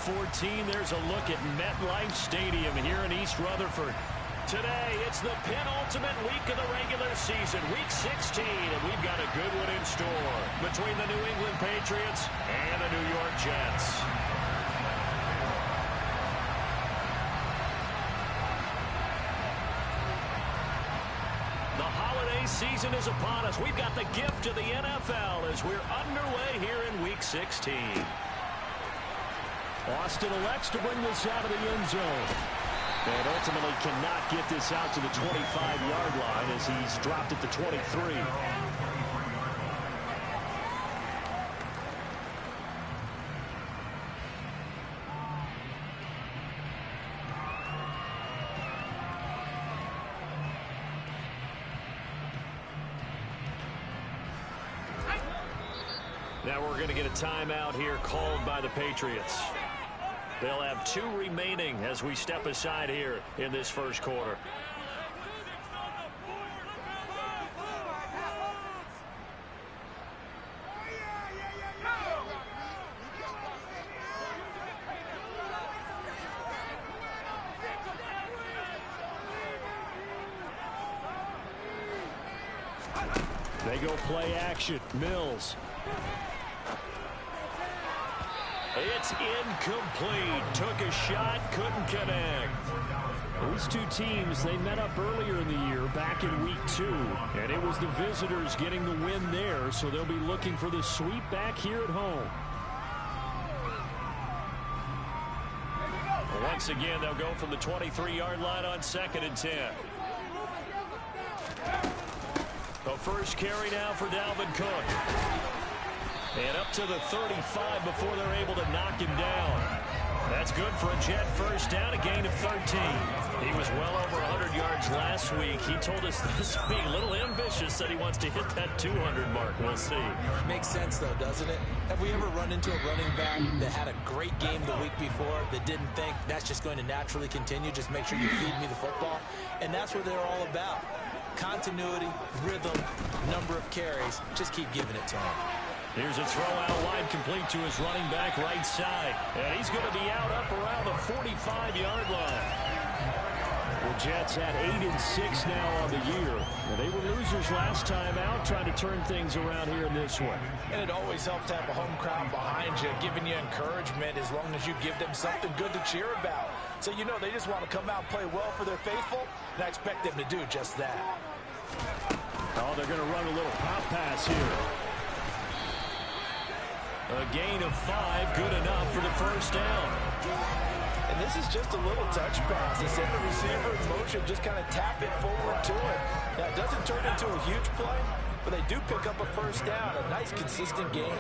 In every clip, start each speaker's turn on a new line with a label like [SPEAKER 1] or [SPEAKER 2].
[SPEAKER 1] 14, there's a look at MetLife Stadium here in East Rutherford. Today, it's the penultimate week of the regular season, week 16, and we've got a good one in store between the New England Patriots and the New York Jets. The holiday season is upon us. We've got the gift of the NFL as we're underway here in week 16. Austin elects to bring this out of the end zone. And ultimately cannot get this out to the 25-yard line as he's dropped at the 23. Now we're going to get a timeout here called by the Patriots. They'll have 2 remaining as we step aside here in this first quarter. They go play action. Mills. It's incomplete. Took a shot, couldn't connect. These two teams, they met up earlier in the year, back in week 2. And it was the visitors getting the win there, so they'll be looking for the sweep back here at home. Once again, they'll go from the 23-yard line on 2nd and 10. The first carry now for Dalvin Cook. And up to the 35 before they're able to knock him down. That's good for a Jet first down, a gain of 13. He was well over 100 yards last week. He told us this week, a little ambitious, that he wants to hit that 200 mark. We'll see.
[SPEAKER 2] Makes sense, though, doesn't it? Have we ever run into a running back that had a great game the week before that didn't think that's just going to naturally continue? Just make sure you feed me the football. And that's what they're all about. Continuity, rhythm, number of carries. Just keep giving it to him.
[SPEAKER 1] Here's a throw out wide, complete to his running back right side. And he's going to be out up around the 45-yard line. The Jets at 8-6 now on the year. And they were losers last time out, trying to turn things around here in this one.
[SPEAKER 3] And it always helps to have a home crowd behind you, giving you encouragement as long as you give them something good to cheer about. So you know they just want to come out and play well for their faithful, and I expect them to do just that.
[SPEAKER 1] Oh, they're going to run a little pop pass here. A gain of 5, good enough for the first down.
[SPEAKER 3] And this is just a little touch pass. They send the receiver in motion, just kind of tap it forward to it. Now, it doesn't turn into a huge play, but they do pick up a first down, a nice, consistent gain.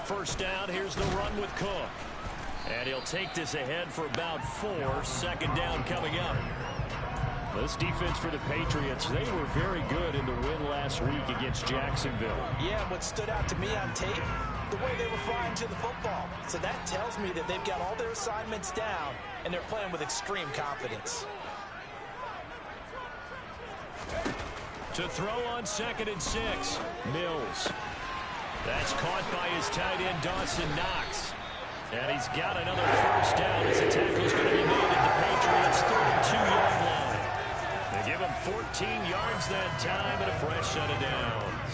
[SPEAKER 1] First down, here's the run with Cook. And he'll take this ahead for about 4. 2nd down coming up. This defense for the Patriots, they were very good in the win last week against Jacksonville.
[SPEAKER 3] Yeah, what stood out to me on tape, the way they were flying to the football. So that tells me that they've got all their assignments down, and they're playing with extreme confidence.
[SPEAKER 1] To throw on 2nd and 6, Mills. That's caught by his tight end, Dawson Knox. And he's got another first down as the tackle's going to be made at the Patriots' 32-yard line. They give him 14 yards that time and a fresh set of downs.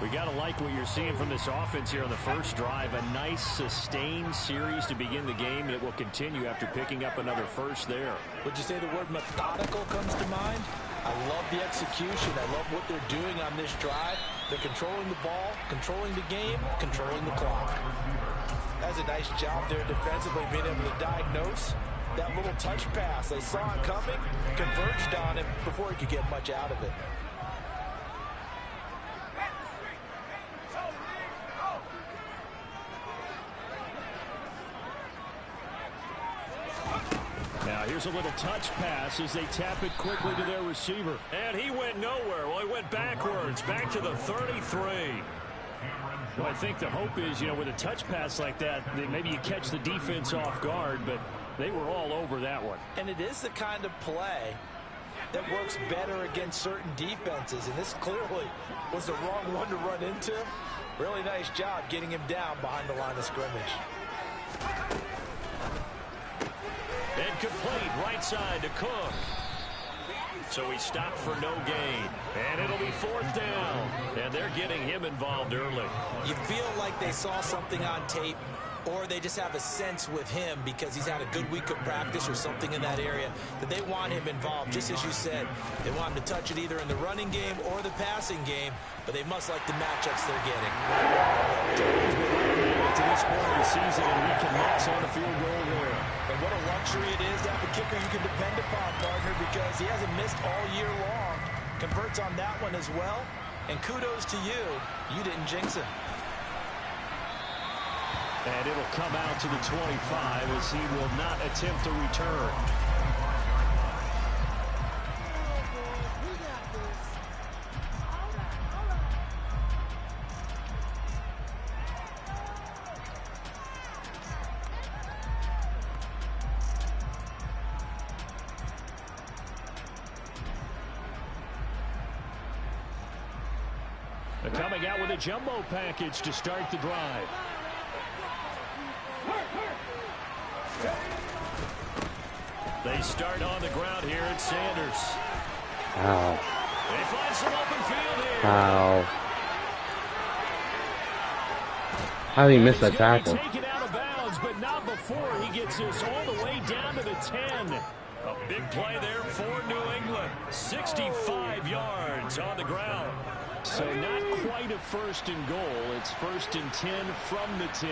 [SPEAKER 1] We got to like what you're seeing from this offense here on the first drive. A nice sustained series to begin the game, and it will continue after picking up another first there.
[SPEAKER 3] Would you say the word methodical comes to mind? I love the execution. I love what they're doing on this drive. They're controlling the ball, controlling the game, controlling the clock. That's a nice job there defensively, being able to diagnose that little touch pass. They saw it coming, converged on it before he could get much out of it.
[SPEAKER 1] Now here's a little touch pass as they tap it quickly to their receiver. And he went nowhere. Well, he went backwards, back to the 33. Well, I think the hope is, with a touch pass like that, maybe you catch the defense off guard, but they were all over that one.
[SPEAKER 3] And it is the kind of play
[SPEAKER 2] that works better against certain defenses, and this clearly was the wrong one to run into. Really nice job getting him down behind the line of scrimmage.
[SPEAKER 1] Incomplete, right side to Cook. So he stopped for no gain. And it'll be 4th down. And they're getting him involved early.
[SPEAKER 2] You feel like they saw something on tape, or they just have a sense with him because he's had a good week of practice or something in that area that they want him involved. Just as you said, they want him to touch it either in the running game or the passing game, but they must like the matchups they're getting.
[SPEAKER 1] To this point of the season, and we can max on a field goal there.
[SPEAKER 2] And what a luxury it is to have a kicker you can depend upon, partner, because he hasn't missed all year long. Converts on that one as well. And kudos to you. You didn't jinx him.
[SPEAKER 1] And it'll come out to the 25 as he will not attempt to return. They're coming out with a jumbo package to start the drive. They start on the ground here at Sanders.
[SPEAKER 4] Wow.
[SPEAKER 1] They find some open field here.
[SPEAKER 4] Wow. How did he miss that tackle?
[SPEAKER 1] Taken out of bounds, but not before he gets this all the way down to the 10. A big play there for New England. 65 yards on the ground. So not quite a 1st and goal. It's 1st and 10 from the 10.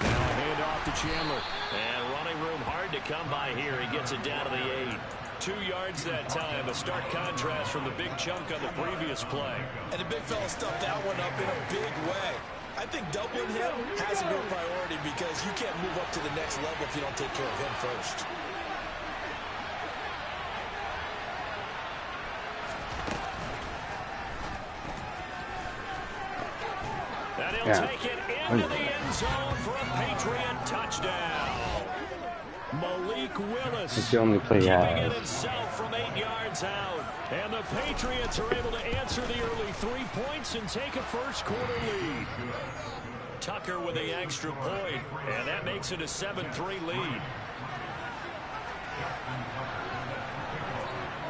[SPEAKER 1] Now a hand off to Chandler. And running room hard to come by here. He gets it down to the 8. 2 yards that time. A stark contrast from the big chunk on the previous play.
[SPEAKER 2] And the big fella stuffed that one up in a big way. I think doubling him has to be a priority because you can't move up to the next level if you don't take care of him first.
[SPEAKER 1] And he'll take it into the end zone for a Patriot touchdown. Malik Willis
[SPEAKER 4] It's the only play he
[SPEAKER 1] keeping
[SPEAKER 4] has.
[SPEAKER 1] it himself from 8 yards out. And the Patriots are able to answer the early 3 points and take a first-quarter lead. Tucker with the extra point, and that makes it a 7-3 lead.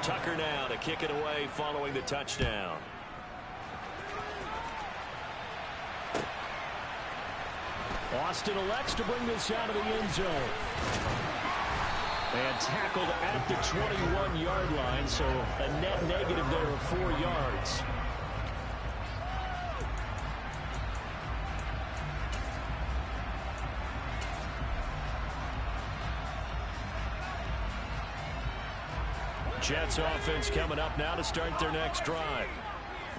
[SPEAKER 1] Tucker now to kick it away following the touchdown. Austin elects to bring this out of the end zone. And tackled at the 21-yard line, so a net negative there of 4 yards. Jets offense coming up now to start their next drive.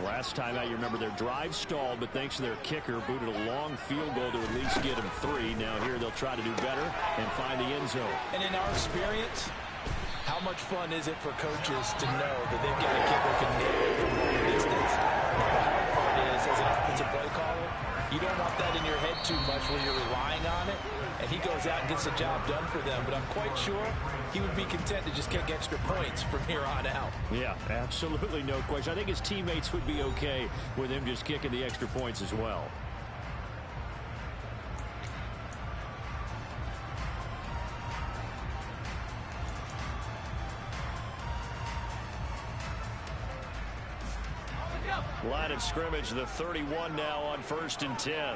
[SPEAKER 1] Last time out, you remember their drive stalled, but thanks to their kicker, booted a long field goal to at least get them 3. Now here they'll try to do better and find the end zone.
[SPEAKER 2] And in our experience, how much fun is it for coaches to know that they've got a kicker who can nail it from long distance? The hard part is, as an offensive play caller, you don't want that in your head too much where you're relying on it. And he goes out and gets the job done for them. But I'm quite sure he would be content to just kick extra points from here on out.
[SPEAKER 1] Yeah, absolutely no question. I think his teammates would be okay with him just kicking the extra points as well. Line of scrimmage, the 31 now on 1st and 10.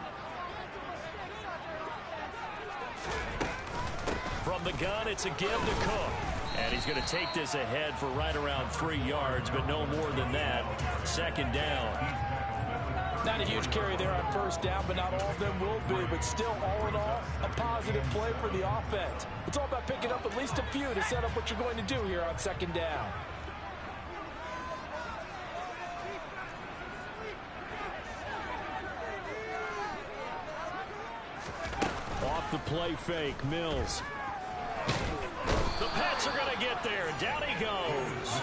[SPEAKER 1] From the gun, it's a give to Cook. And he's going to take this ahead for right around 3 yards, but no more than that. 2nd down.
[SPEAKER 2] Not a huge carry there on 1st down, but not all of them will be. But still, all in all, a positive play for the offense. It's all about picking up at least a few to set up what you're going to do here on 2nd down.
[SPEAKER 1] Off the play fake, Mills. The Pats are going to get there. Down he goes.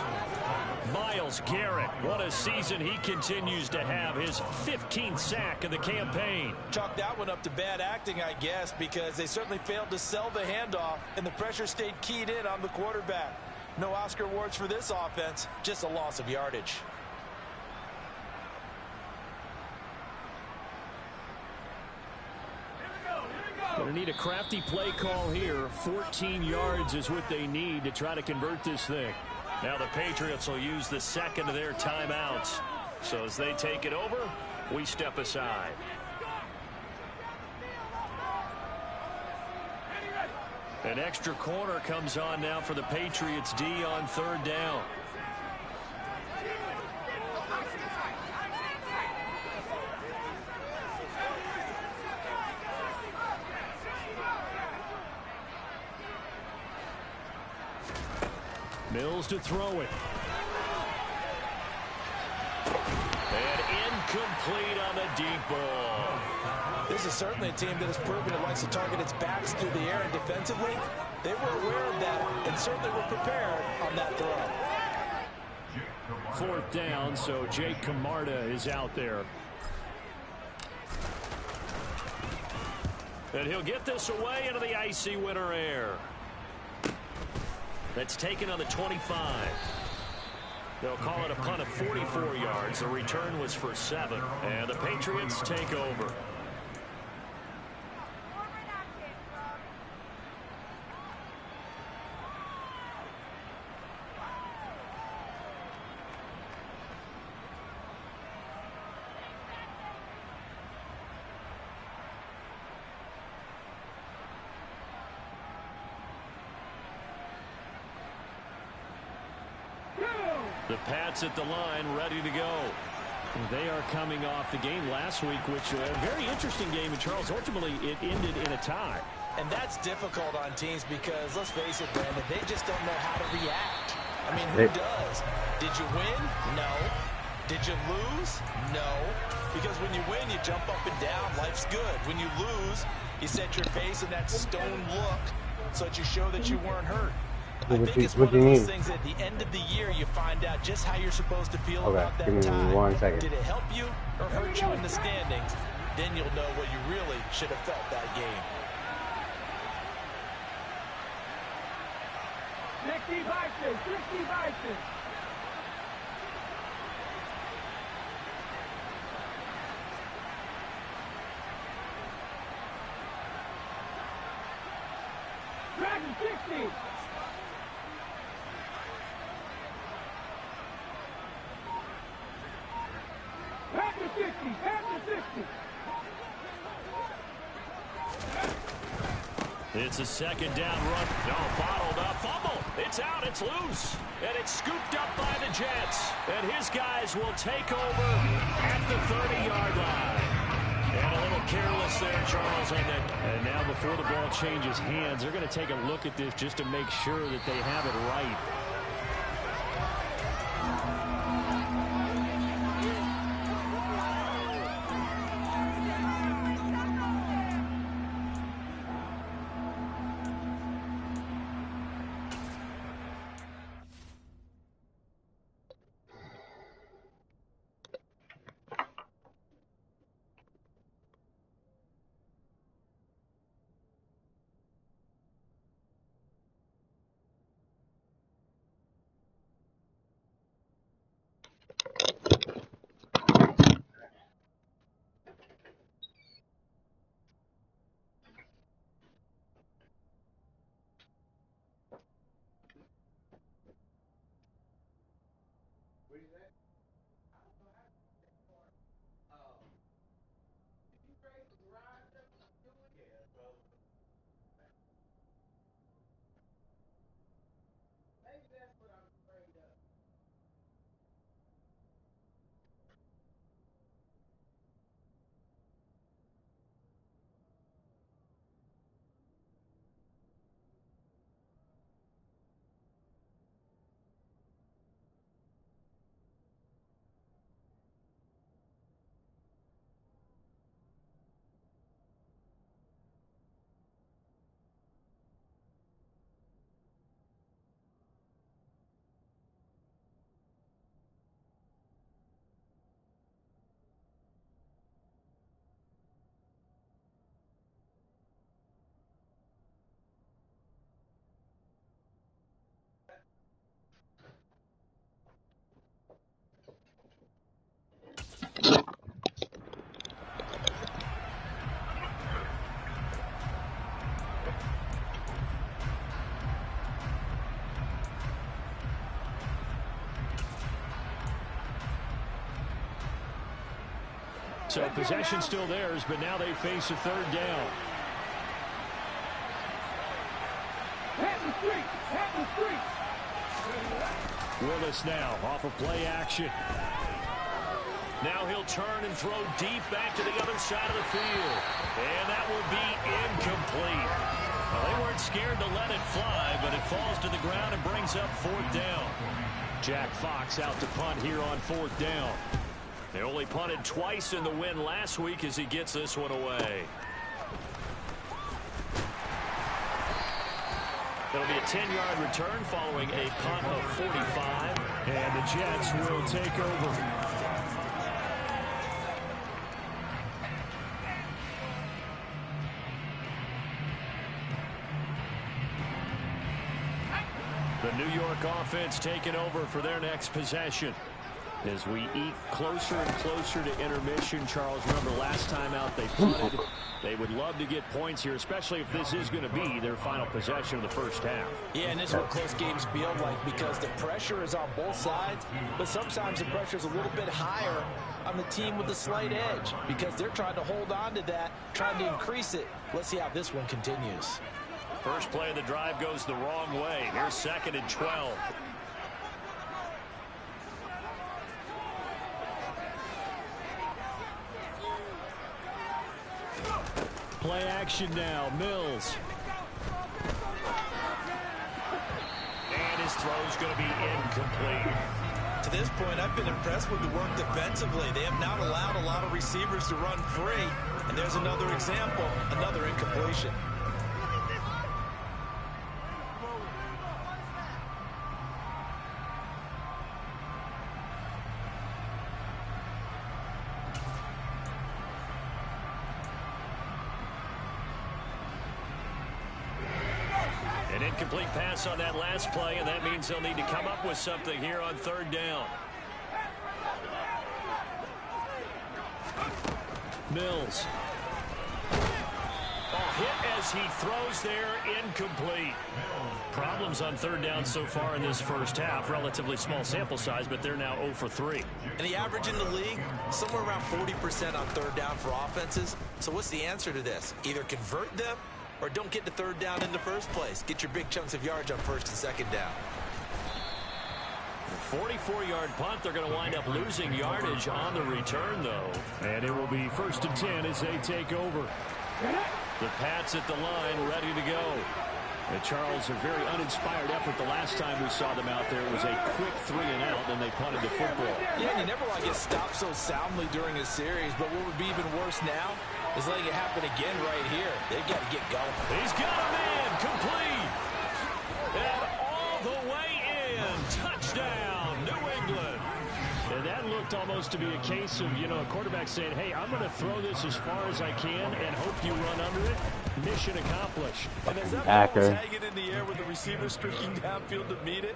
[SPEAKER 1] Miles Myles Garrett. What a season he continues to have. His 15th sack of the campaign.
[SPEAKER 2] Chalk that one up to bad acting, I guess, because they certainly failed to sell the handoff, and the pressure stayed keyed in on the quarterback. No Oscar awards for this offense, just a loss of yardage.
[SPEAKER 1] Going to need a crafty play call here. 14 yards is what they need to try to convert this thing. Now the Patriots will use the second of their timeouts. So as they take it over, we step aside. An extra corner comes on now for the Patriots D on 3rd down. Mills to throw it. And incomplete on the deep ball.
[SPEAKER 2] This is certainly a team that has proven it likes to target its backs through the air, and defensively, they were aware of that and certainly were prepared on that throw.
[SPEAKER 1] 4th down, so Jake Camarda is out there. And he'll get this away into the icy winter air. That's taken on the 25. They'll call it a punt of 44 yards. The return was for 7. And the Patriots take over. The Pats at the line, ready to go. They are coming off the game last week, which was a very interesting game. And, Charles, ultimately it ended in a tie.
[SPEAKER 2] And that's difficult on teams because, let's face it, Brandon, they just don't know how to react. I mean, who does? Did you win? No. Did you lose? No. Because when you win, you jump up and down. Life's good. When you lose, you set your face in that stone look so that you show that you weren't hurt. I think it's one of those things at the end of the year you find out just how you're supposed to feel about that tie.
[SPEAKER 4] 1 second.
[SPEAKER 2] Did it help you or hurt you in the standings? Then you'll know what you really should have felt that game.
[SPEAKER 5] 60 boxes, 60 boxes. Dragon 60. Panther 60, Panther 60.
[SPEAKER 1] It's a second down run. No, bottled up. Fumble. It's out. It's loose. And it's scooped up by the Jets. And his guys will take over at the 30-yard line. And a little careless there, Charles, on that. And now before the ball changes hands, they're going to take a look at this just to make sure that they have it right. So possession still theirs, but now they face a third down. Willis now off of play action. Now he'll turn and throw deep back to the other side of the field. And that will be incomplete. Well, they weren't scared to let it fly, but it falls to the ground and brings up fourth down. Jack Fox out to punt here on fourth down. They only punted twice in the win last week as he gets this one away. It'll be a 10-yard return following a punt of 45. And the Jets will take over. The New York offense taking over for their next possession. As we eat closer and closer to intermission, Charles, remember last time out they punted. They would love to get points here, especially if this is going to be their final possession of the first half.
[SPEAKER 2] Yeah, and this is what close games feel like because the pressure is on both sides, but sometimes the pressure is a little bit higher on the team with the slight edge because they're trying to hold on to that, trying to increase it. Let's see how this one continues.
[SPEAKER 1] First play of the drive goes the wrong way. Here's 2nd and 12. Play action now. Mills. And his throw's going to be incomplete.
[SPEAKER 3] To this point, I've been impressed with the work defensively. They have not allowed a lot of receivers to run free. And there's another example, another incompletion.
[SPEAKER 1] An incomplete pass on that last play, and that means they'll need to come up with something here on third down. Mills. Hit as he throws there, incomplete. Problems on third down so far in this first half. Relatively small sample size, but they're now 0 for 3.
[SPEAKER 3] And the average in the league, somewhere around 40% on third down for offenses. So what's the answer to this? Either convert them or don't get to third down in the first place. Get your big chunks of yards on first and second down.
[SPEAKER 1] 44-yard punt. They're going to wind up losing yardage on the return, though. And it will be 1st and 10 as they take over. The Pats at the line, ready to go. And Charles, a very uninspired effort the last time we saw them out there. It was a quick 3 and out, and they punted the football.
[SPEAKER 2] Yeah, and you never want to get stopped so soundly during a series, but what would be even worse now is letting it happen again right here. They've got to get going.
[SPEAKER 1] He's got a man, complete. And all the way in. Touchdown, New England. And that looked almost to be a case of, a quarterback saying, hey, I'm going to throw this as far as I can and hope you run under it. Mission accomplished.
[SPEAKER 3] And as that ball was hanging in the air with the receiver streaking downfield to meet it,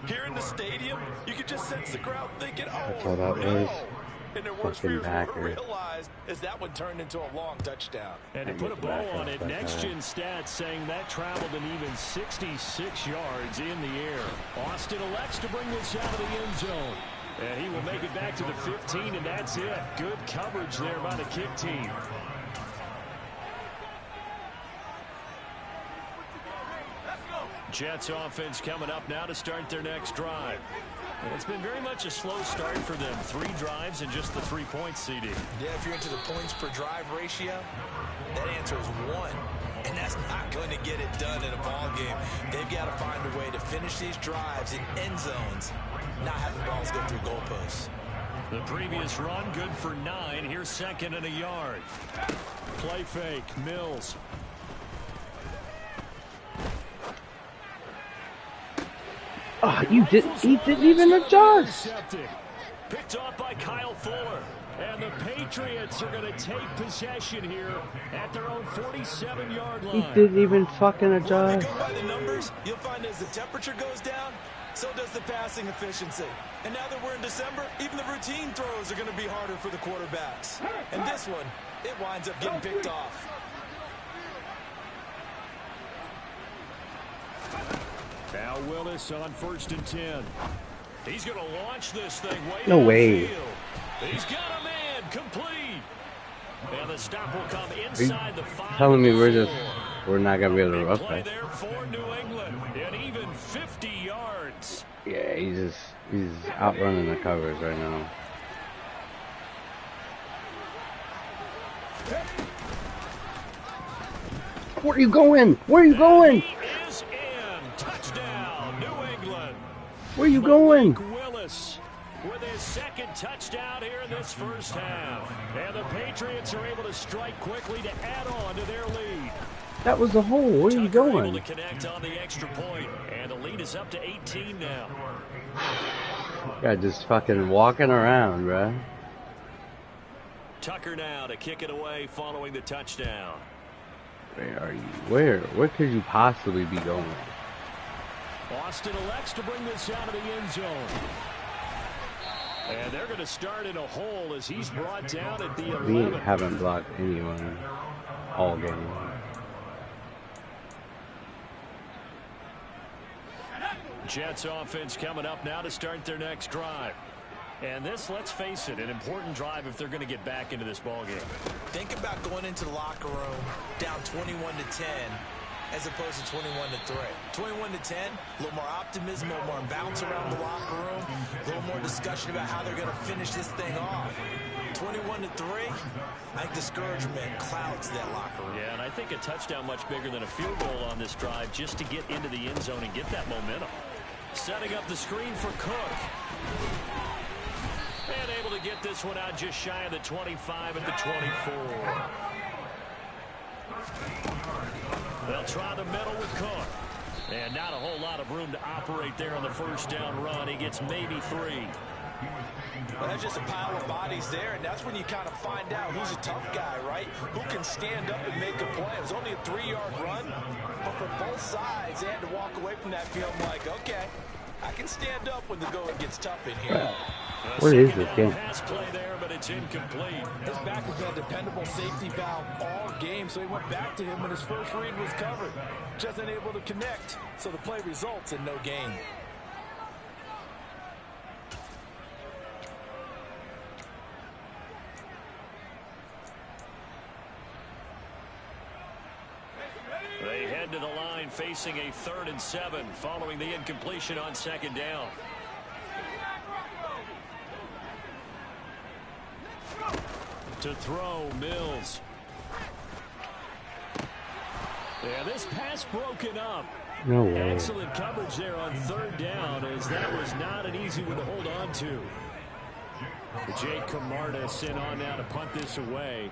[SPEAKER 3] here in the stadium, you could just sense the crowd thinking, oh, no. And their worst fears were realized as that one turned into a long touchdown.
[SPEAKER 1] And to put a bow on it, next-gen stats saying that traveled an even 66 yards in the air. Austin elects to bring this out of the end zone. And he will make it back to the 15, and that's it. Good coverage there by the kick team. Jets offense coming up now to start their next drive. And it's been very much a slow start for them. 3 drives and just the 3 points, CD.
[SPEAKER 2] Yeah, if you're into the points per drive ratio, that answer is 1. And that's not going to get it done in a ball game. They've got to find a way to finish these drives in end zones, not having balls go through goalposts.
[SPEAKER 1] The previous run, good for 9. Here's 2nd and a yard. Play fake, Mills.
[SPEAKER 4] Oh, he didn't even adjust.
[SPEAKER 1] Picked off by Kyle Fuller. And the Patriots are going to take possession here at their own 47-yard line.
[SPEAKER 4] He didn't even fucking adjust.
[SPEAKER 2] Go by the numbers, you'll find as the temperature goes down, so does the passing efficiency. And now that we're in December, even the routine throws are going to be harder for the quarterbacks. And this one, it winds up getting picked off.
[SPEAKER 1] Now Willis on 1st and 10. He's going to launch this thing way
[SPEAKER 4] No way.
[SPEAKER 1] downfield. He's got a man, complete. And the stop will come inside the 5.
[SPEAKER 4] Telling me we're not gonna be able to
[SPEAKER 1] Big
[SPEAKER 4] rush
[SPEAKER 1] play
[SPEAKER 4] that.
[SPEAKER 1] there for New England. And even 50 yards.
[SPEAKER 4] Yeah, he's outrunning the covers right now. Where are you going? Where are you going?
[SPEAKER 1] He is in. Touchdown, New England.
[SPEAKER 4] Where are you going?
[SPEAKER 1] Willis with his second touchdown here in this first half. And the Patriots are able to strike quickly to add on to their lead.
[SPEAKER 4] That was the hole. Where are you
[SPEAKER 1] Tucker able
[SPEAKER 4] going?
[SPEAKER 1] to connect on the extra point, and the lead is up to 18 now.
[SPEAKER 4] Guy just fucking walking around, bruh.
[SPEAKER 1] Tucker now to kick it away following the touchdown.
[SPEAKER 4] Where are you? Where could you possibly be going?
[SPEAKER 1] Austin elects to bring this out of the end zone. And they're going to start in a hole as he's brought down at the 11.
[SPEAKER 4] We haven't blocked anyone all game.
[SPEAKER 1] Jets offense coming up now to start their next drive. And this, let's face it, an important drive if they're going to get back into this ballgame.
[SPEAKER 2] Think about going into the locker room down 21-10 as opposed to 21-3. 21-10, a little more optimism, a little more bounce around the locker room, a little more discussion about how they're going to finish this thing off. 21-3, I think discouragement clouds that locker room.
[SPEAKER 1] Yeah, and I think a touchdown much bigger than a field goal on this drive just to get into the end zone and get that momentum. Setting up the screen for Cook. And able to get this one out just shy of the 25 at the 24. They'll try the middle with Cook. And not a whole lot of room to operate there on the first down run. He gets maybe 3.
[SPEAKER 3] Well, that's just a pile of bodies there, and that's when you kind of find out who's a tough guy, right? Who can stand up and make a play. It was only a 3-yard run, but for both sides, they had to walk away from that field like, okay, I can stand up when the going gets tough in here.
[SPEAKER 4] What is this game?
[SPEAKER 1] Pass play there, but it's incomplete.
[SPEAKER 3] His back has been a dependable safety valve all game, so he went back to him when his first read was covered. Just unable to connect, so the play results in no gain.
[SPEAKER 1] They head to the line facing a 3rd and 7 following the incompletion on second down. To throw, Mills. Yeah, this pass broken up.
[SPEAKER 4] No way.
[SPEAKER 1] Excellent coverage there on 3rd down, as that was not an easy one to hold on to. Jake Camarda sent on now to punt this away.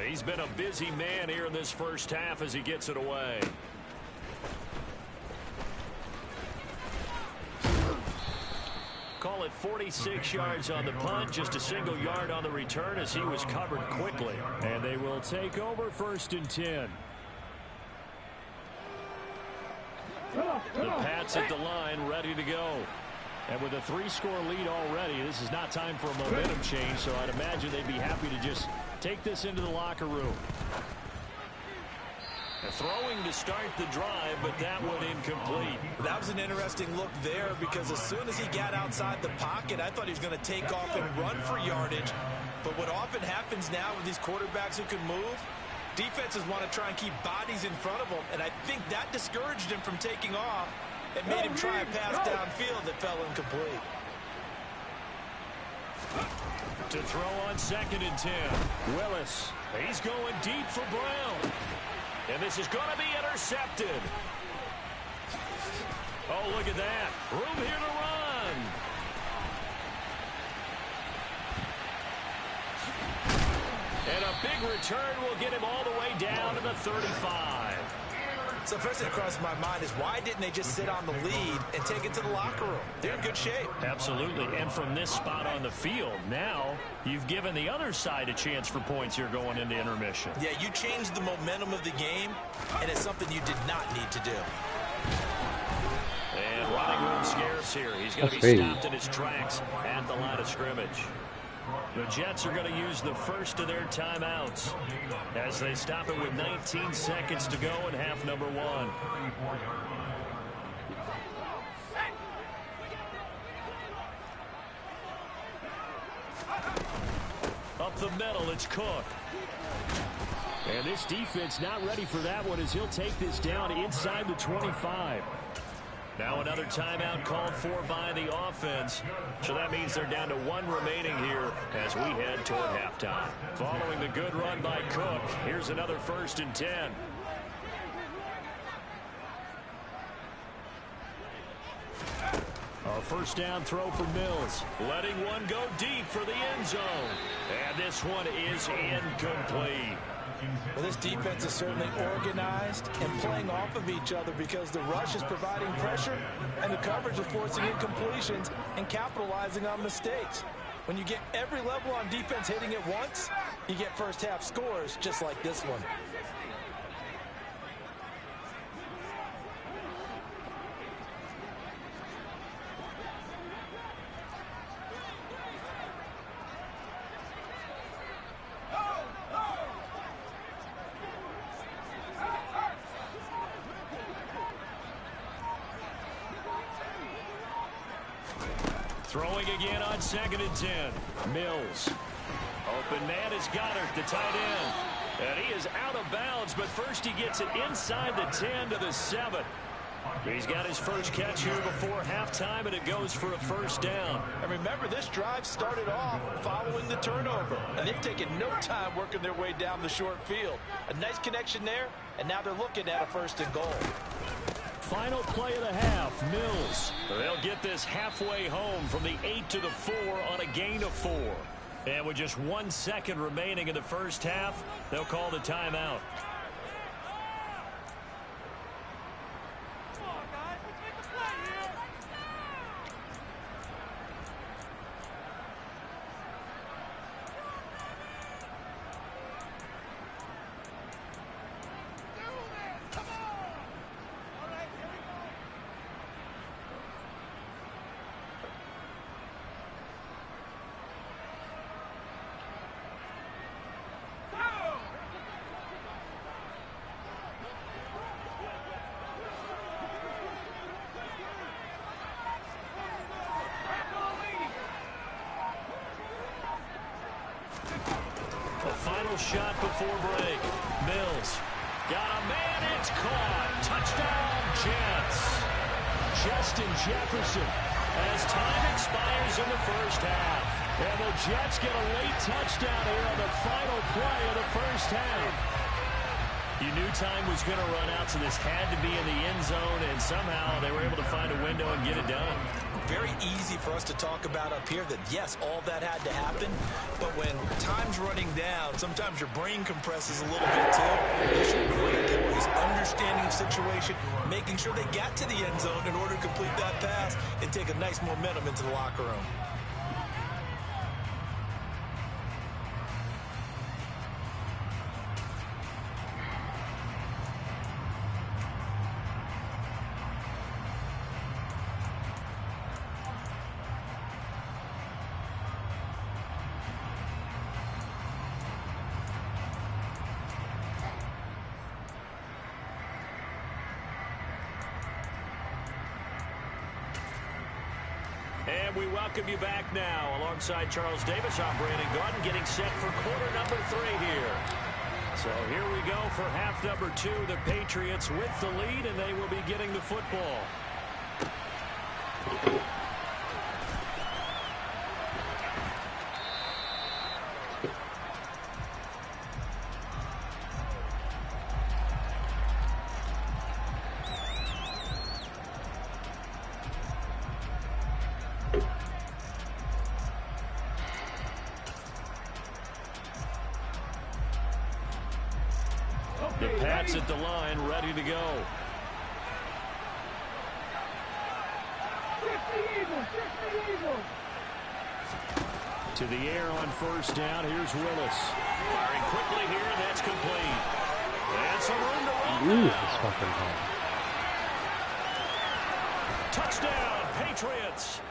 [SPEAKER 1] He's been a busy man here in this first half as he gets it away. Call it 46 yards on the punt, just a single yard on the return as he was covered quickly. And they will take over 1st and 10. The Pats at the line, ready to go. And with a 3-score lead already, this is not time for a momentum change, so I'd imagine they'd be happy to just take this into the locker room. Throwing to start the drive, but that one incomplete.
[SPEAKER 2] That was an interesting look there because as soon as he got outside the pocket, I thought he was going to take off and run for yardage. But what often happens now with these quarterbacks who can move, defenses want to try and keep bodies in front of them, and I think that discouraged him from taking off and made him try a pass downfield that fell incomplete.
[SPEAKER 1] To throw on 2nd and 10. Willis. He's going deep for Brown. And this is going to be intercepted. Oh, look at that. Room here to run. And a big return will get him all the way down to the 35.
[SPEAKER 2] So first thing that crossed my mind is why didn't they just sit on the lead and take it to the locker room? They're in good shape.
[SPEAKER 1] Absolutely. And from this spot on the field, now you've given the other side a chance for points here going into intermission.
[SPEAKER 2] Yeah, you changed the momentum of the game, and it's something you did not need to do.
[SPEAKER 1] And running room scarce here. He's going to be stopped in his tracks at the line of scrimmage. The Jets are going to use the first of their timeouts as they stop it with 19 seconds to go in half number 1. Up the middle, it's Cook. And this defense not ready for that one as he'll take this down inside the 25. Now another timeout called for by the offense. So that means they're down to 1 remaining here as we head toward halftime. Following the good run by Cook, here's another 1st and 10. A first down throw for Mills. Letting one go deep for the end zone. And this one is incomplete.
[SPEAKER 3] Well, this defense is certainly organized and playing off of each other because the rush is providing pressure and the coverage is forcing incompletions and capitalizing on mistakes. When you get every level on defense hitting at once, you get first half scores just like this one.
[SPEAKER 1] Throwing again on 2nd and 10. Mills. Open man is Goddard, the tight end. And he is out of bounds, but first he gets it inside the 10 to the 7. He's got his first catch here before halftime, and it goes for a first down.
[SPEAKER 3] And remember, this drive started off following the turnover, and they've taken no time working their way down the short field. A nice connection there, and now they're looking at a 1st and goal.
[SPEAKER 1] Final play of the half, Mills. They'll get this halfway home from the 8 to the 4 on a gain of 4. And with just 1 second remaining in the first half, they'll call the timeout. Shot before break. Mills got a man. It's caught. Touchdown, Jets. Justin Jefferson as time expires in the first half. And the Jets get a late touchdown here on the final play of the first half. You knew time was going to run out, so this had to be in the end zone, and somehow they were able to find a window and get it done.
[SPEAKER 2] Very easy for us to talk about up here that, yes, all that had to happen, but when time's running down, sometimes your brain compresses a little bit too. Those are great poise, understanding the situation, making sure they got to the end zone in order to complete that pass and take a nice momentum into the locker room.
[SPEAKER 1] And we welcome you back now. Alongside Charles Davis, I'm Brandon Garden, getting set for quarter number 3 here. So here we go for half number 2. The Patriots with the lead, and they will be getting the football. The Pats at the line, ready to go.
[SPEAKER 5] 60 Eagles.
[SPEAKER 1] To the air on first down. Here's Willis. Firing quickly here. That's complete. And some room to run.
[SPEAKER 4] Ooh, that's fucking hard.
[SPEAKER 1] Touchdown, Patriots.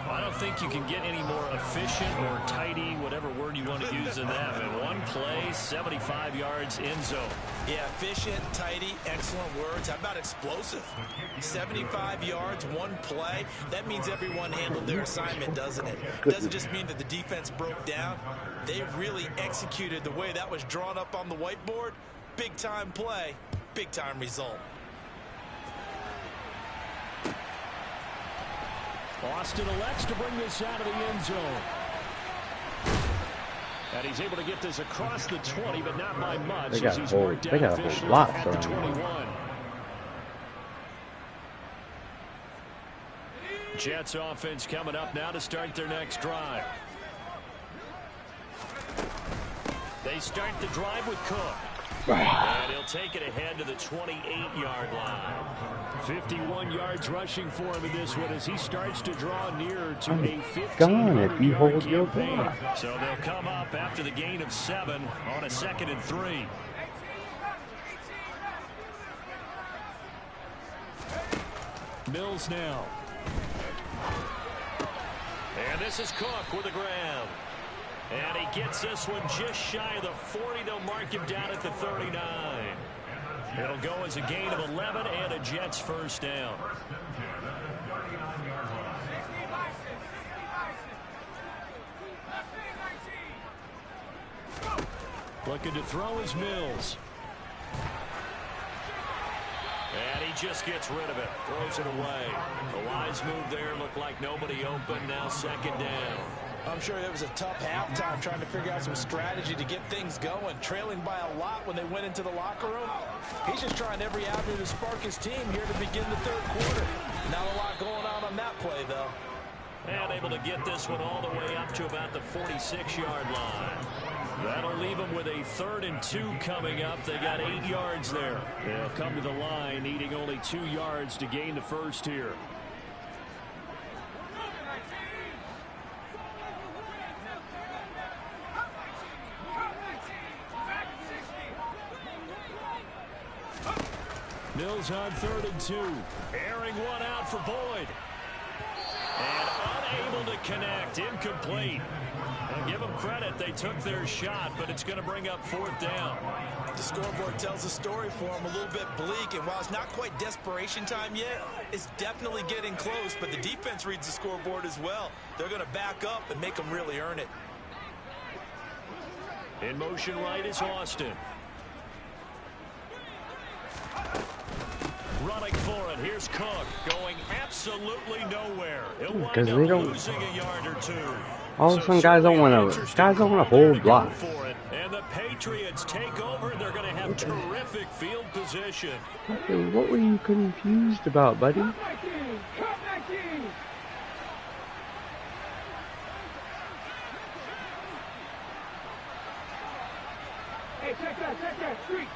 [SPEAKER 1] I don't think you can get any more efficient or tidy, whatever word you want to use in that. In one play, 75 yards in zone.
[SPEAKER 2] Yeah, efficient, tidy, excellent words. How about explosive? 75 yards, one play. That means everyone handled their assignment, doesn't it? It doesn't just mean that the defense broke down. They really executed the way that was drawn up on the whiteboard. Big-time play, big-time result.
[SPEAKER 1] Austin elects to bring this out of the end zone. And he's able to get this across the 20, but not by much.
[SPEAKER 4] They got
[SPEAKER 1] as he's
[SPEAKER 4] a whole,
[SPEAKER 1] worked
[SPEAKER 4] they
[SPEAKER 1] out
[SPEAKER 4] got a whole
[SPEAKER 1] officially
[SPEAKER 4] lot
[SPEAKER 1] at the
[SPEAKER 4] around
[SPEAKER 1] 21. Jets offense coming up now to start their next drive. They start the drive with Cook. And he'll take it ahead to the 28-yard line. 51 yards rushing for him in this one as he starts to draw nearer to a 15-yard campaign. So they'll come up after the gain of 7 on a 2nd and 3. Mills now. And this is Cook with the grab. And he gets this one just shy of the 40. They'll mark him down at the 39. It'll go as a gain of 11 and a Jets first down. Looking to throw is Mills. And he just gets rid of it. Throws it away. The wise move there. Looked like nobody open. Now 2nd down.
[SPEAKER 2] I'm sure it was a tough halftime trying to figure out some strategy to get things going. Trailing by a lot when they went into the locker room. He's just trying every avenue to spark his team here to begin the 3rd quarter. Not a lot going on that play, though.
[SPEAKER 1] And able to get this one all the way up to about the 46-yard line. That'll leave them with a 3rd and 2 coming up. They got 8 yards there. They'll come to the line needing only 2 yards to gain the first here. Mills on 3rd and 2. Airing one out for Boyd. And unable to connect. Incomplete. And give them credit. They took their shot, but it's going to bring up 4th down.
[SPEAKER 2] The scoreboard tells a story for them, a little bit bleak. And while it's not quite desperation time yet, it's definitely getting close. But the defense reads the scoreboard as well. They're going to back up and make them really earn it.
[SPEAKER 1] In motion right is Austin. Running for it. Here's Cook going absolutely nowhere. He'll wind up losing a yard or 2.
[SPEAKER 4] All of a sudden, guys don't want to hold blocks.
[SPEAKER 1] And the Patriots take over. They're going to have terrific field position.
[SPEAKER 4] Okay, what were you confused about, buddy?
[SPEAKER 5] Hey, check that, street.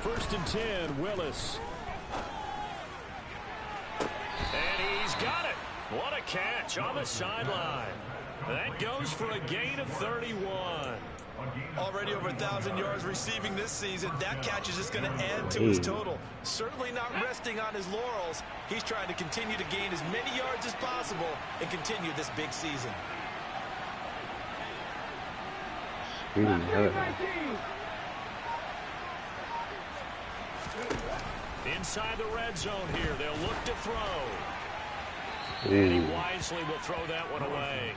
[SPEAKER 1] 1st and 10, Willis. And he's got it. What a catch on the sideline. That goes for a gain of 31.
[SPEAKER 2] Already over 1,000 yards receiving this season. That catch is just going to add to his total. Certainly not resting on his laurels. He's trying to continue to gain as many yards as possible and continue this big season.
[SPEAKER 1] Inside the red zone here. They'll look to throw. And he wisely will throw that one away.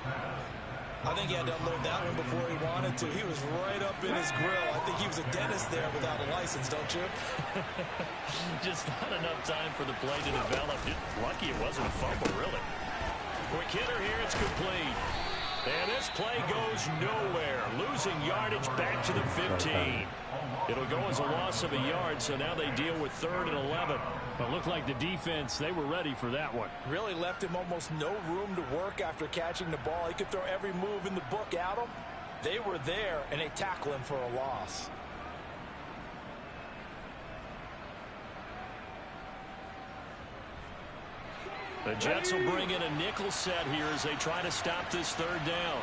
[SPEAKER 2] I think he had to unload that one before he wanted to. He was right up in his grill. I think he was a dentist there without a license, don't you?
[SPEAKER 1] Just not enough time for the play to develop. Lucky it wasn't a fumble, really. Quick hitter here. It's complete. And this play goes nowhere. Losing yardage back to the 15. It'll go as a loss of a yard, so now they deal with 3rd and 11. But looked like the defense, they were ready for that one.
[SPEAKER 2] Really left him almost no room to work after catching the ball. He could throw every move in the book at him. They were there, and they tackle him for a loss.
[SPEAKER 1] The Jets will bring in a nickel set here as they try to stop this 3rd down.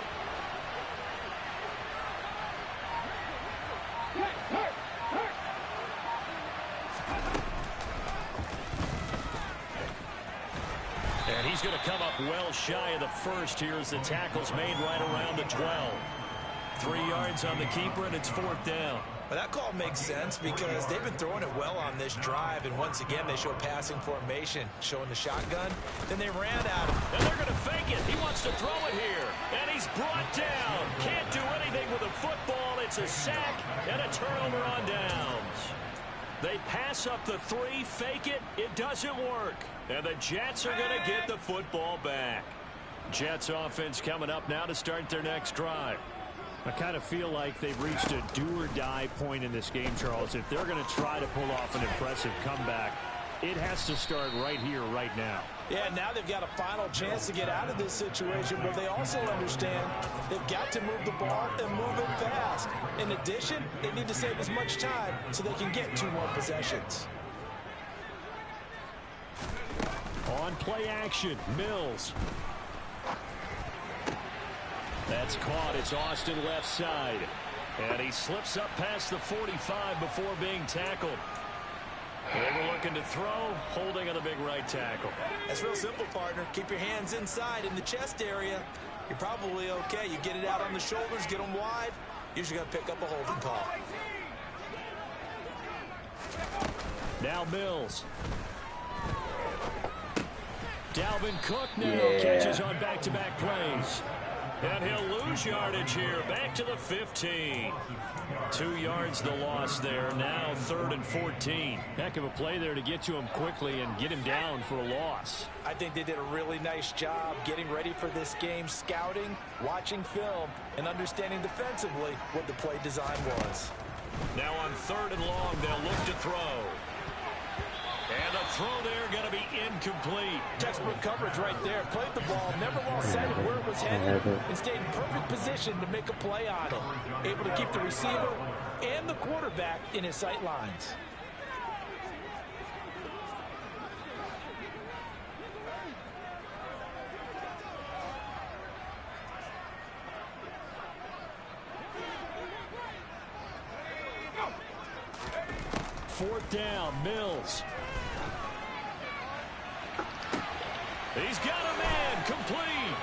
[SPEAKER 1] And He's going to come up well shy of the first here as the tackle's made right around the 12. 3 yards on the keeper, and it's 4th down.
[SPEAKER 2] Well, that call makes sense because they've been throwing it well on this drive, and once again, they show passing formation, showing the shotgun. Then they ran at him.
[SPEAKER 1] And they're going to fake it. He wants to throw it here, and he's brought down. Can't do anything with the football. It's a sack and a turnover on downs. They pass up the 3, fake it. It doesn't work. And the Jets are going to get the football back. Jets offense coming up now to start their next drive.
[SPEAKER 6] I kind of feel like they've reached a do-or-die point in this game, Charles. If they're going to try to pull off an impressive comeback, it has to start right here, right now.
[SPEAKER 3] Yeah, now they've got a final chance to get out of this situation, but they also understand they've got to move the ball and move it fast. In addition, they need to save as much time so they can get 2 more possessions.
[SPEAKER 1] On play action, Mills. That's caught. It's Austin left side. And he slips up past the 45 before being tackled. They were looking to throw, holding on the big right tackle.
[SPEAKER 2] That's real simple, partner. Keep your hands inside in the chest area. You're probably okay. You get it out on the shoulders, get them wide. Usually going to pick up a holding call.
[SPEAKER 1] Now Mills. Dalvin Cook now catches on back-to-back plays. And he'll lose yardage here. Back to the 15. 2 yards the loss there. Now 3rd and 14.
[SPEAKER 6] Heck of a play there to get to him quickly and get him down for a loss.
[SPEAKER 3] I think they did a really nice job getting ready for this game, scouting, watching film, and understanding defensively what the play design was.
[SPEAKER 1] Now on 3rd and long, they'll look to throw. And the throw there going to be incomplete.
[SPEAKER 3] Textbook coverage right there. Played the ball, never lost sight of where it was headed, and stayed in perfect position to make a play on it. Able to keep the receiver and the quarterback in his sight lines.
[SPEAKER 1] Fourth down, Mills. He's got a man, complete.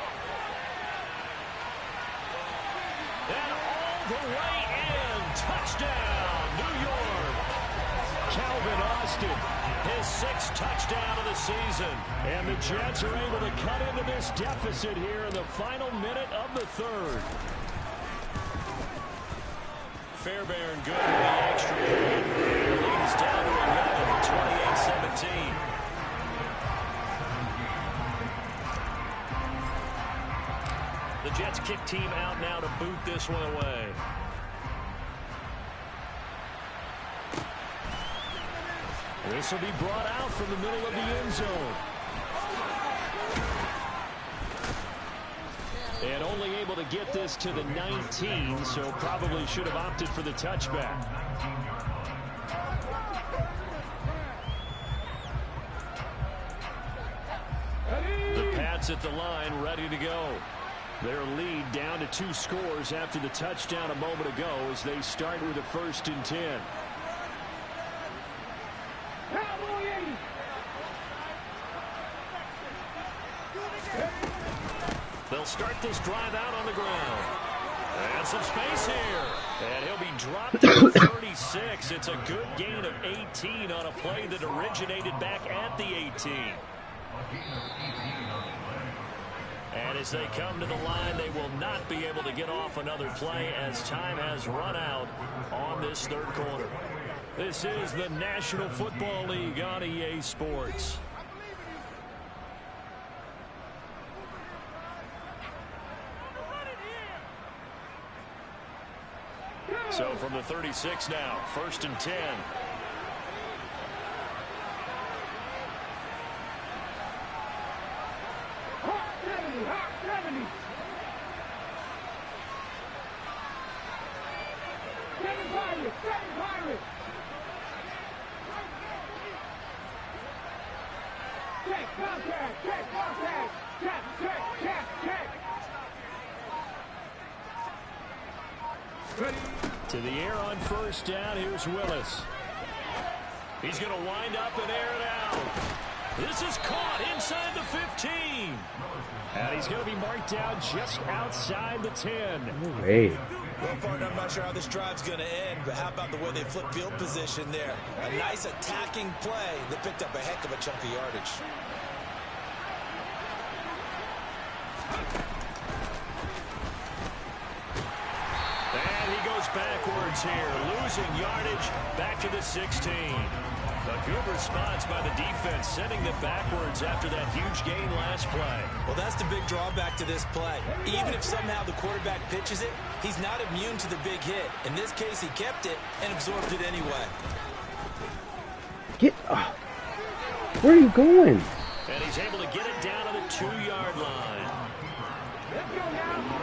[SPEAKER 1] And all the way in, touchdown, New York. Calvin Austin, his 6th touchdown of the season. And the Jets are able to cut into this deficit here in the final minute of the 3rd. Fairbairn good with the extra point. The lead is down to 11, 28-17. The Jets kick team out now to boot this one away. This will be brought out from the middle of the end zone. And only able to get this to the 19, so probably should have opted for the touchback. The Pats at the line, ready to go. Their lead down to 2 scores after the touchdown a moment ago as they start with a 1st and 10. They'll start this drive out on the ground. And some space here. And he'll be dropped to 36. It's a good gain of 18 on a play that originated back at the 18. And as they come to the line, they will not be able to get off another play as time has run out on this 3rd quarter. This is the National Football League on EA Sports. So from the 36 now, 1st and 10. To the air on 1st down. Here's Willis. He's going to wind up and air it out. This is caught inside the 15.
[SPEAKER 6] And he's going to be marked down just outside the 10.
[SPEAKER 4] No way.
[SPEAKER 2] Well, partner, I'm not sure how this drive's going to end, but how about the way they flip field position there? A nice attacking play that picked up a heck of a chunk of yardage.
[SPEAKER 1] And he goes backwards here, losing yardage back to the 16. A good response by the defense, sending them backwards after that huge gain last play.
[SPEAKER 2] Well, that's the big drawback to this play. Even if somehow the quarterback pitches it, he's not immune to the big hit. In this case, he kept it and absorbed it anyway.
[SPEAKER 4] Get up. Where are you going?
[SPEAKER 1] And he's able to get it down to the 2-yard line.
[SPEAKER 5] Let's go now.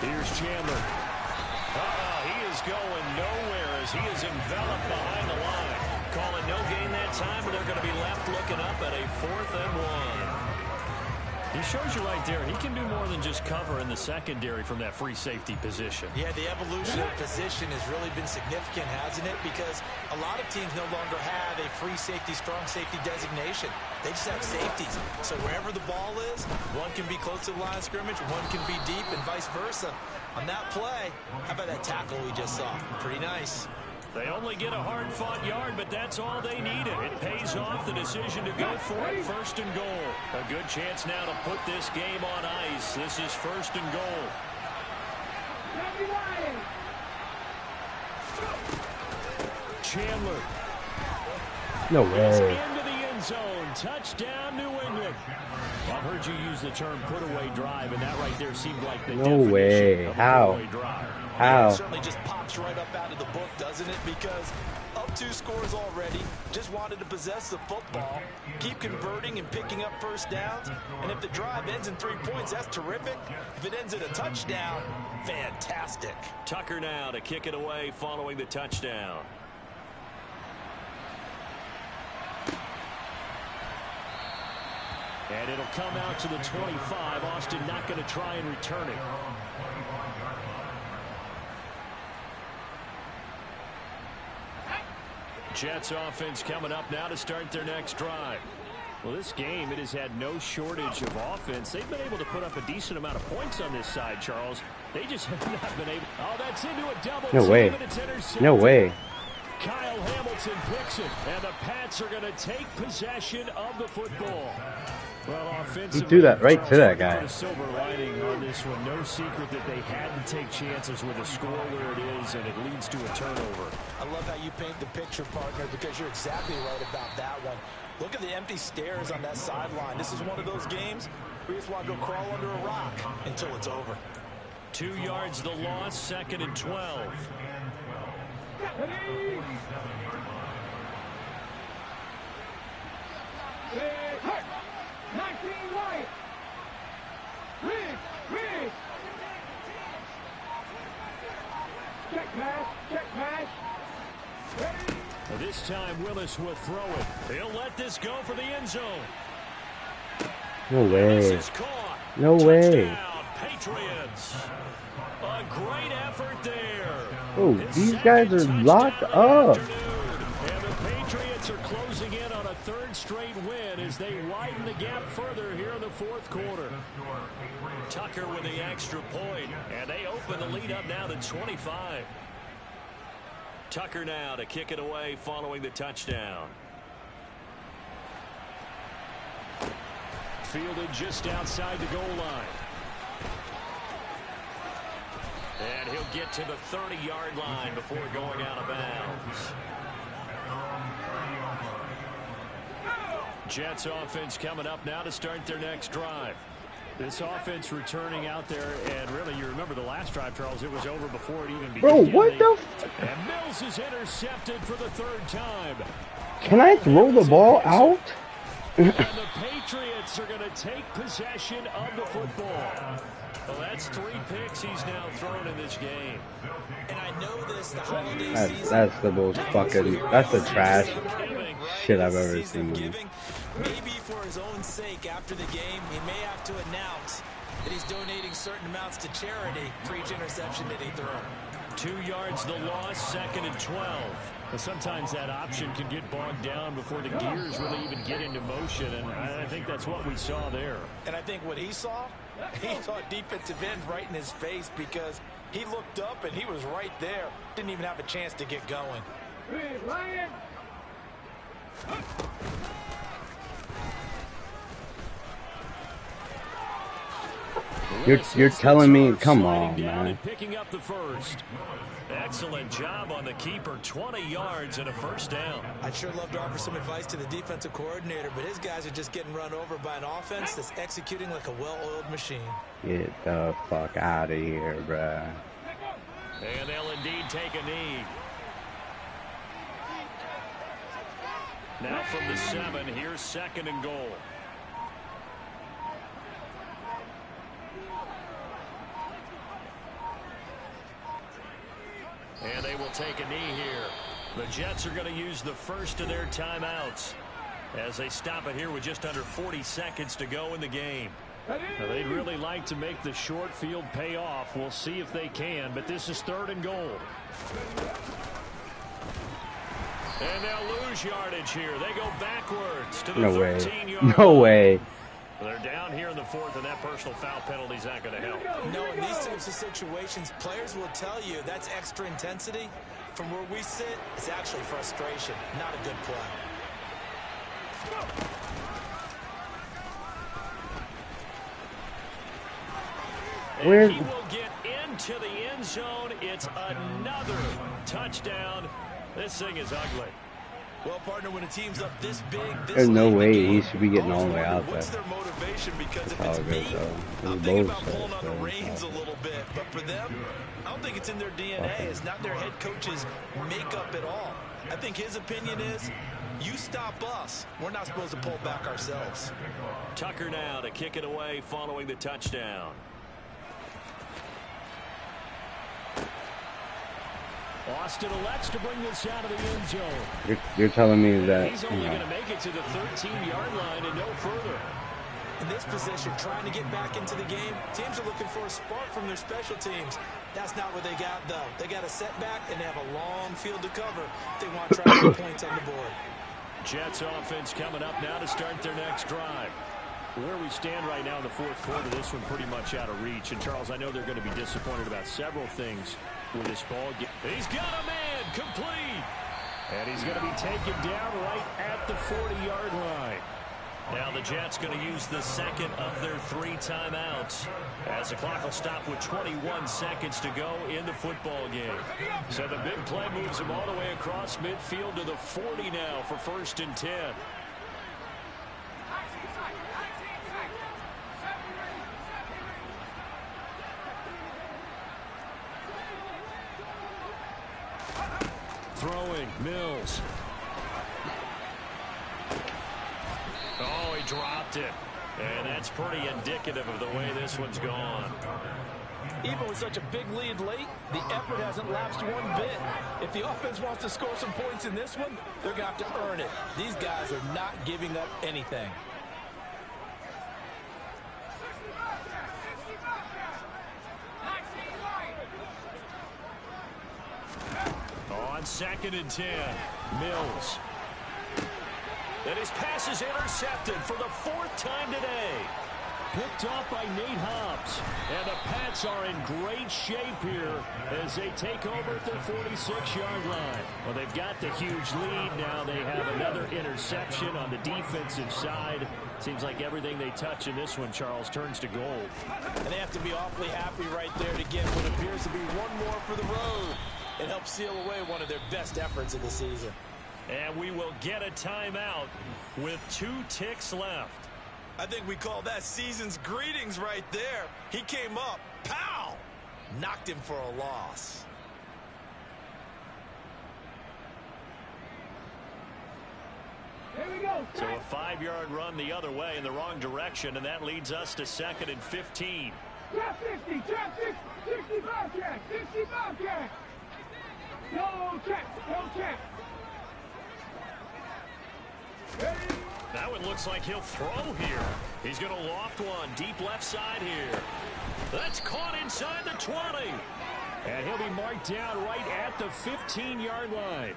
[SPEAKER 1] Here's Chandler. He is going nowhere as he is enveloped behind the line. Calling no gain that time, but they're going to be left looking up at a 4th and 1.
[SPEAKER 6] He shows you right there, he can do more than just cover in the secondary from that free safety position.
[SPEAKER 2] Yeah, the evolution of position has really been significant, hasn't it? Because a lot of teams no longer have a free safety, strong safety designation. They just have safeties. So wherever the ball is, one can be close to the line of scrimmage, one can be deep, and vice versa. On that play, how about that tackle we just saw? Pretty nice.
[SPEAKER 1] They only get a hard-fought yard, but that's all they needed. It pays off the decision to go for it, 1st and goal. A good chance now to put this game on ice. This is 1st and goal.
[SPEAKER 6] Chandler.
[SPEAKER 4] No
[SPEAKER 6] It's
[SPEAKER 4] way.
[SPEAKER 6] into the end zone. Touchdown, New England. Well, I've heard you use the term put-away drive, and that right there seemed like the
[SPEAKER 4] No way.
[SPEAKER 6] definition of a
[SPEAKER 4] How?
[SPEAKER 6] put-away drive.
[SPEAKER 4] How?
[SPEAKER 2] It certainly just pops right up out of the book, doesn't it? Because up 2 scores already, just wanted to possess the football, keep converting and picking up first downs. And if the drive ends in 3 points, that's terrific. If it ends in a touchdown, fantastic.
[SPEAKER 1] Tucker now to kick it away following the touchdown.
[SPEAKER 6] And it'll come out to the 25. Austin not going to try and return it.
[SPEAKER 1] Jets offense coming up now to start their next drive.
[SPEAKER 6] Well, this game, it has had no shortage of offense. They've been able to put up a decent amount of points on this side, Charles. They just have not been able. Oh, that's into a double
[SPEAKER 4] No
[SPEAKER 6] team,
[SPEAKER 4] way.
[SPEAKER 6] and it's intercepted.
[SPEAKER 4] No way.
[SPEAKER 6] Kyle Hamilton picks it, and the Pats are going to take possession of the football. Well, offensively,
[SPEAKER 4] He threw that right to that guy.
[SPEAKER 6] Put a silver lining on this one. No secret that they had to take chances with a score where it is, and it leads to a turnover.
[SPEAKER 2] I love how you paint the picture, partner, because you're exactly right about that one. Look at the empty stairs on that sideline. This is one of those games where you just want to go crawl under a rock until it's over.
[SPEAKER 1] 2 yards the loss, 2nd and 12.
[SPEAKER 5] Hurt. 19 right. Rig. Check pass. Ready.
[SPEAKER 6] This time, Willis will throw it.
[SPEAKER 1] He'll let this go for the end zone.
[SPEAKER 4] No
[SPEAKER 1] This
[SPEAKER 4] way.
[SPEAKER 1] is caught.
[SPEAKER 4] No way.
[SPEAKER 1] Touchdown, Patriots. A great effort there.
[SPEAKER 4] Oh,
[SPEAKER 1] His
[SPEAKER 4] these
[SPEAKER 1] second
[SPEAKER 4] guys are
[SPEAKER 1] touchdown
[SPEAKER 4] locked
[SPEAKER 1] of the
[SPEAKER 4] up.
[SPEAKER 1] afternoon. And the Patriots are closing in on a 3rd straight win as they widen the gap further here in the 4th quarter. Tucker with the extra point, and they open the lead up now to 25. Tucker now to kick it away following the touchdown.
[SPEAKER 6] Fielded just outside the goal line.
[SPEAKER 1] And he'll get to the 30-yard line before going out of bounds. Jets offense coming up now to start their next drive.
[SPEAKER 6] This offense returning out there, and really, you remember the last drive, Charles, it was over before it even began.
[SPEAKER 4] Bro, what the
[SPEAKER 6] And Mills is intercepted for the 3rd time.
[SPEAKER 4] Can I throw the ball out?
[SPEAKER 6] And the Patriots are going to take possession of the football.
[SPEAKER 1] Well, that's 3 picks he's now thrown in this game.
[SPEAKER 2] And I know this, the holiday
[SPEAKER 4] That's
[SPEAKER 2] season.
[SPEAKER 4] the most fucking, that's the trash shit I've ever
[SPEAKER 2] Season of
[SPEAKER 4] seen.
[SPEAKER 2] giving. Maybe for his own sake after the game, he may have to announce that he's donating certain amounts to charity for each interception that he threw.
[SPEAKER 1] 2 yards the loss, 2nd and 12.
[SPEAKER 6] Well, sometimes that option can get bogged down before the gears really even get into motion, and I think that's what we saw there.
[SPEAKER 2] And I think what he saw a defensive end right in his face because he looked up and he was right there. Didn't even have a chance to get going.
[SPEAKER 5] Big Lion.
[SPEAKER 4] You're telling me, come on, man.
[SPEAKER 1] Picking up the first. Excellent job on the keeper. 20 yards and a first down.
[SPEAKER 2] I'd sure love to offer some advice to the defensive coordinator, but his guys are just getting run over by an offense that's executing like a well-oiled machine.
[SPEAKER 4] Get the fuck out of here, bruh.
[SPEAKER 1] And they'll indeed take a knee. Now from the 7, here's 2nd and goal. And they will take a knee here. The Jets are going to use the first of their timeouts as they stop it here with just under 40 seconds to go in the game.
[SPEAKER 6] Now, they'd really like to make the short field pay off. We'll see if they can, but this is 3rd and goal.
[SPEAKER 1] And they'll lose yardage here. They go backwards to the
[SPEAKER 4] No way.
[SPEAKER 1] 13-yard
[SPEAKER 4] No
[SPEAKER 1] line.
[SPEAKER 4] way.
[SPEAKER 1] They're down here in the 4th, and that personal foul penalty is not going to help.
[SPEAKER 2] No, in these types of situations, players will tell you that's extra intensity. From where we sit, it's actually frustration, not a good play.
[SPEAKER 1] And he will get into the end zone. It's another touchdown. This thing is ugly.
[SPEAKER 3] Well, partner, when a team's up this big, this
[SPEAKER 4] There's no
[SPEAKER 3] late in the
[SPEAKER 4] way
[SPEAKER 3] game,
[SPEAKER 4] he should be getting all the way out
[SPEAKER 3] what's
[SPEAKER 4] there.
[SPEAKER 3] their motivation? Because if
[SPEAKER 4] That's
[SPEAKER 3] it's
[SPEAKER 4] how it
[SPEAKER 3] me,
[SPEAKER 4] goes, though.
[SPEAKER 3] I'm
[SPEAKER 4] It's
[SPEAKER 3] thinking about
[SPEAKER 4] bullshit,
[SPEAKER 3] pulling on the
[SPEAKER 4] so
[SPEAKER 3] reins a
[SPEAKER 4] it's
[SPEAKER 3] little bit. But for them, I don't think it's in their DNA. It's not their head coach's makeup at all. I think his opinion is, you stop us. We're not supposed to pull back ourselves.
[SPEAKER 1] Tucker now to kick it away following the touchdown.
[SPEAKER 6] Austin elects to bring this out of the end zone.
[SPEAKER 4] You're telling me that,
[SPEAKER 1] He's
[SPEAKER 4] you
[SPEAKER 1] only
[SPEAKER 4] know,
[SPEAKER 1] going to make it to the 13-yard line and no further.
[SPEAKER 2] In this position, trying to get back into the game, teams are looking for a spark from their special teams. That's not what they got, though. They got a setback, and they have a long field to cover if they want to try to get points on the board.
[SPEAKER 1] Jets offense coming up now to start their next drive.
[SPEAKER 6] Where we stand right now in the 4th quarter, this one pretty much out of reach. And, Charles, I know they're going to be disappointed about several things with this ball game.
[SPEAKER 1] He's got a man complete.
[SPEAKER 6] And he's going to be taken down right at the 40-yard line.
[SPEAKER 1] Now the Jets going to use the second of their 3 timeouts as the clock will stop with 21 seconds to go in the football game. So the big play moves him all the way across midfield to the 40 now for 1st and 10. Throwing, Mills. Oh, he dropped it. And that's pretty indicative of the way this one's gone.
[SPEAKER 3] Even with such a big lead late, the effort hasn't lapsed one bit. If the offense wants to score some points in this one, they're going to have to earn it. These guys are not giving up anything.
[SPEAKER 1] On 2nd and 10, Mills. And his pass is intercepted for the 4th time today.
[SPEAKER 6] Picked off by Nate Hobbs.
[SPEAKER 1] And the Pats are in great shape here as they take over at their 46-yard line.
[SPEAKER 6] Well, they've got the huge lead now. They have another interception on the defensive side. Seems like everything they touch in this one, Charles, turns to gold.
[SPEAKER 2] And they have to be awfully happy right there to get what appears to be one more for the road. It helps seal away one of their best efforts of the season.
[SPEAKER 1] And we will get a timeout with 2 ticks left.
[SPEAKER 3] I think we call that season's greetings right there. He came up, pow! Knocked him for a loss.
[SPEAKER 5] Here we go.
[SPEAKER 1] So a 5-yard run the other way in the wrong direction, and that leads us to 2nd and 15.
[SPEAKER 5] Trap 60, trap 60, 65 check, 65 check. No check, no check. Ready?
[SPEAKER 1] Now it looks like he'll throw here. He's going to loft one deep left side here. That's caught inside the 20. And he'll be marked down right at the 15-yard line.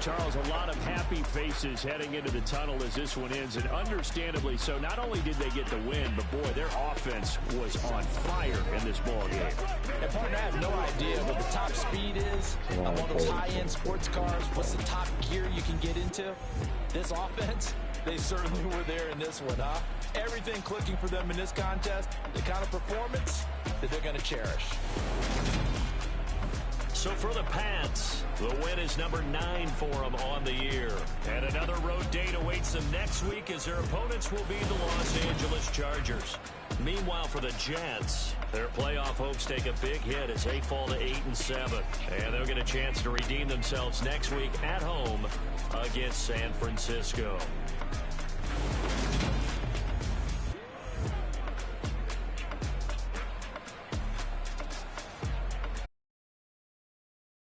[SPEAKER 6] Charles, a lot of happy faces heading into the tunnel as this one ends, and understandably so. Not only did they get the win, but boy, their offense was on fire in this ball game.
[SPEAKER 2] And partner, I have no idea what the top speed is on one of those high-end sports cars. What's the top gear you can get into? This offense, they certainly were there in this one, huh? Everything clicking for them in this contest, the kind of performance that they're going to cherish.
[SPEAKER 1] So for the Pats, the win is number 9 for them on the year. And another road date awaits them next week as their opponents will be the Los Angeles Chargers. Meanwhile, for the Jets, their playoff hopes take a big hit as they fall to 8-7. And they'll get a chance to redeem themselves next week at home against San Francisco.